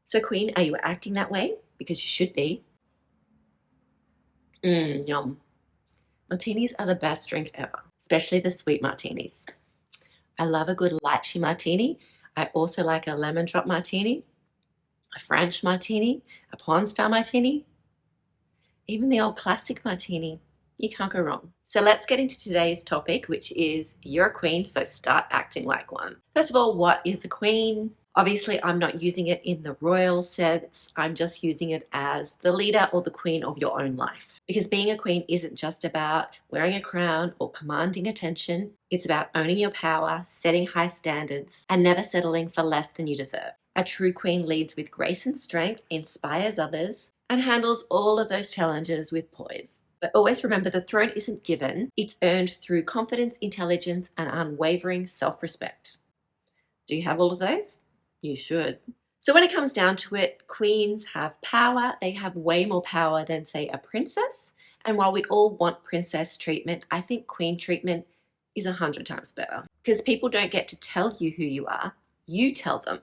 So Queen, are you acting that way? Because you should be. Yum. Martinis are the best drink ever, especially the sweet martinis. I love a good lychee martini. I also like a lemon drop martini, a French martini, a Pawn Star martini, even the old classic martini. You can't go wrong. So let's get into today's topic, which is you're a queen, so start acting like one. First of all, what is a queen? Obviously, I'm not using it in the royal sense. I'm just using it as the leader or the queen of your own life. Because being a queen isn't just about wearing a crown or commanding attention. It's about owning your power, setting high standards, and never settling for less than you deserve. A true queen leads with grace and strength, inspires others, and handles all of those challenges with poise. But always remember, the throne isn't given, it's earned through confidence, intelligence, and unwavering self-respect. Do you have all of those? You should. So when it comes down to it, queens have power. They have way more power than, say, a princess. And while we all want princess treatment, I think queen treatment is 100 times better. Because people don't get to tell you who you are. You tell them.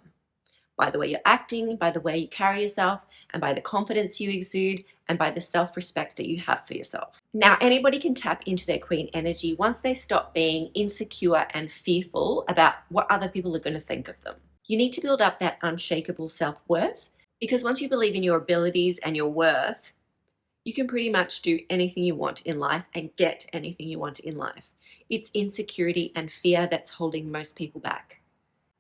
By the way you're acting, by the way you carry yourself, and by the confidence you exude, and by the self-respect that you have for yourself. Now, anybody can tap into their queen energy once they stop being insecure and fearful about what other people are going to think of them. You need to build up that unshakable self-worth, because once you believe in your abilities and your worth, you can pretty much do anything you want in life and get anything you want in life. It's insecurity and fear that's holding most people back.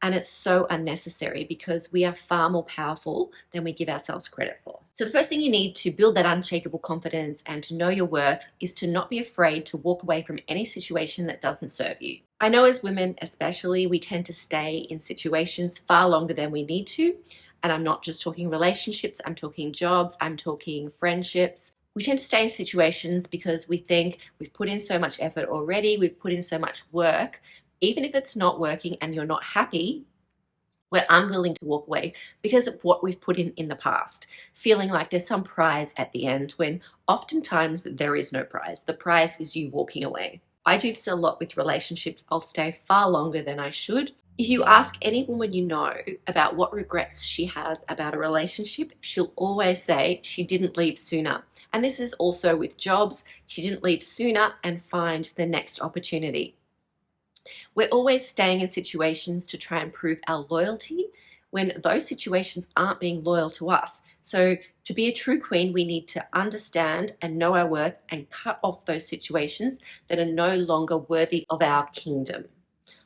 And it's so unnecessary because we are far more powerful than we give ourselves credit for. So the first thing you need to build that unshakable confidence and to know your worth is to not be afraid to walk away from any situation that doesn't serve you. I know as women especially, we tend to stay in situations far longer than we need to. And I'm not just talking relationships, I'm talking jobs, I'm talking friendships. We tend to stay in situations because we think we've put in so much effort already, we've put in so much work. Even if it's not working and you're not happy, we're unwilling to walk away because of what we've put in the past, feeling like there's some prize at the end when oftentimes there is no prize. The prize is you walking away. I do this a lot with relationships. I'll stay far longer than I should. If you ask any woman you know about what regrets she has about a relationship, she'll always say she didn't leave sooner. And this is also with jobs. She didn't leave sooner and find the next opportunity. We're always staying in situations to try and prove our loyalty when those situations aren't being loyal to us. So to be a true queen, we need to understand and know our worth and cut off those situations that are no longer worthy of our kingdom,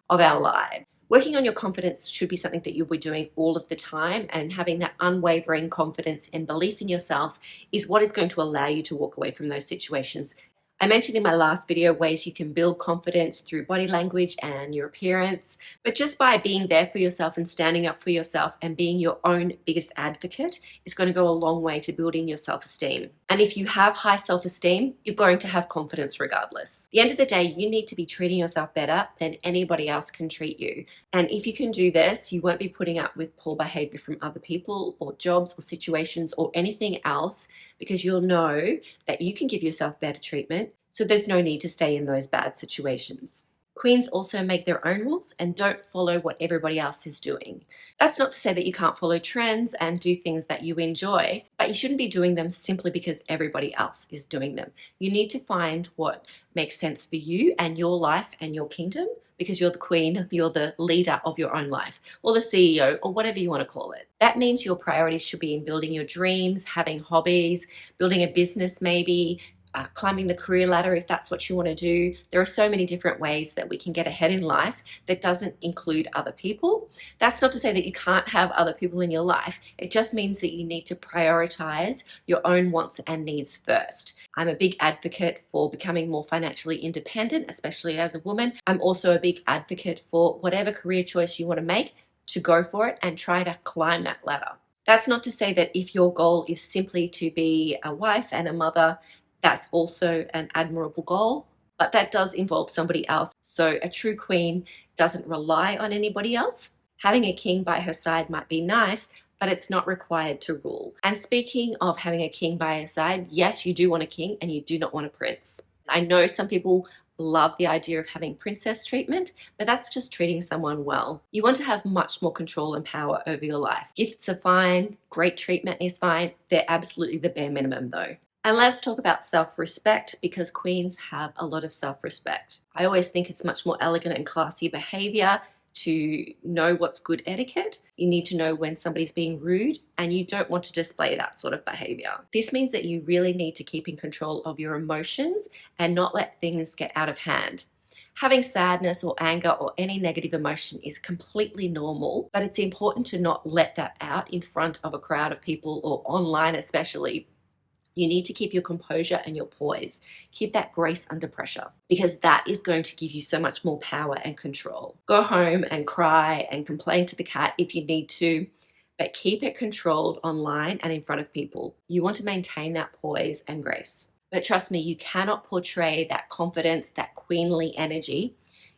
of our lives. Working on your confidence should be something that you'll be doing all of the time, and having that unwavering confidence and belief in yourself is what is going to allow you to walk away from those situations. I mentioned in my last video ways you can build confidence through body language and your appearance, but just by being there for yourself and standing up for yourself and being your own biggest advocate is going to go a long way to building your self-esteem. And if you have high self-esteem, you're going to have confidence regardless. At the end of the day, you need to be treating yourself better than anybody else can treat you. And if you can do this, you won't be putting up with poor behavior from other people or jobs or situations or anything else, because you'll know that you can give yourself better treatment. So there's no need to stay in those bad situations. Queens also make their own rules and don't follow what everybody else is doing. That's not to say that you can't follow trends and do things that you enjoy, but you shouldn't be doing them simply because everybody else is doing them. You need to find what makes sense for you and your life and your kingdom, because you're the queen, you're the leader of your own life, or the CEO, or whatever you want to call it. That means your priorities should be in building your dreams, having hobbies, building a business maybe, climbing the career ladder if that's what you want to do. There are so many different ways that we can get ahead in life that doesn't include other people. That's not to say that you can't have other people in your life. It just means that you need to prioritize your own wants and needs first. I'm a big advocate for becoming more financially independent, especially as a woman. I'm also a big advocate for whatever career choice you want to make, to go for it and try to climb that ladder. That's not to say that if your goal is simply to be a wife and a mother, that's also an admirable goal, but that does involve somebody else. So a true queen doesn't rely on anybody else. Having a king by her side might be nice, but it's not required to rule. And speaking of having a king by her side, yes, you do want a king and you do not want a prince. I know some people love the idea of having princess treatment, but that's just treating someone well. You want to have much more control and power over your life. Gifts are fine, great treatment is fine. They're absolutely the bare minimum though. And let's talk about self-respect, because queens have a lot of self-respect. I always think it's much more elegant and classy behavior to know what's good etiquette. You need to know when somebody's being rude, and you don't want to display that sort of behavior. This means that you really need to keep in control of your emotions and not let things get out of hand. Having sadness or anger or any negative emotion is completely normal, but it's important to not let that out in front of a crowd of people, or online especially. You need to keep your composure and your poise. Keep that grace under pressure, because that is going to give you so much more power and control. Go home and cry and complain to the cat if you need to, but keep it controlled online and in front of people. You want to maintain that poise and grace. But trust me, you cannot portray that confidence, that queenly energy,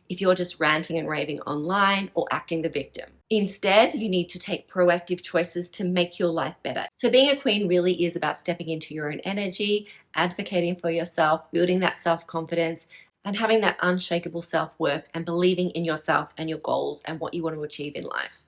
if you're just ranting and raving online or acting the victim. Instead, you need to take proactive choices to make your life better. So being a queen really is about stepping into your own energy, advocating for yourself, building that self-confidence, and having that unshakable self-worth, and believing in yourself and your goals and what you want to achieve in life,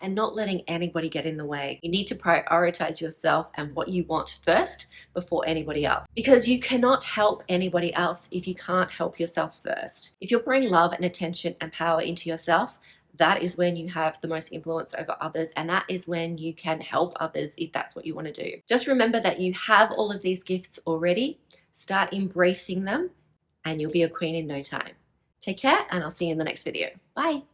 and not letting anybody get in the way. You need to prioritize yourself and what you want first before anybody else, because you cannot help anybody else if you can't help yourself first. If you're pouring love and attention and power into yourself, that is when you have the most influence over others, and that is when you can help others if that's what you want to do. Just remember that you have all of these gifts already. Start embracing them and you'll be a queen in no time. Take care, and I'll see you in the next video. Bye.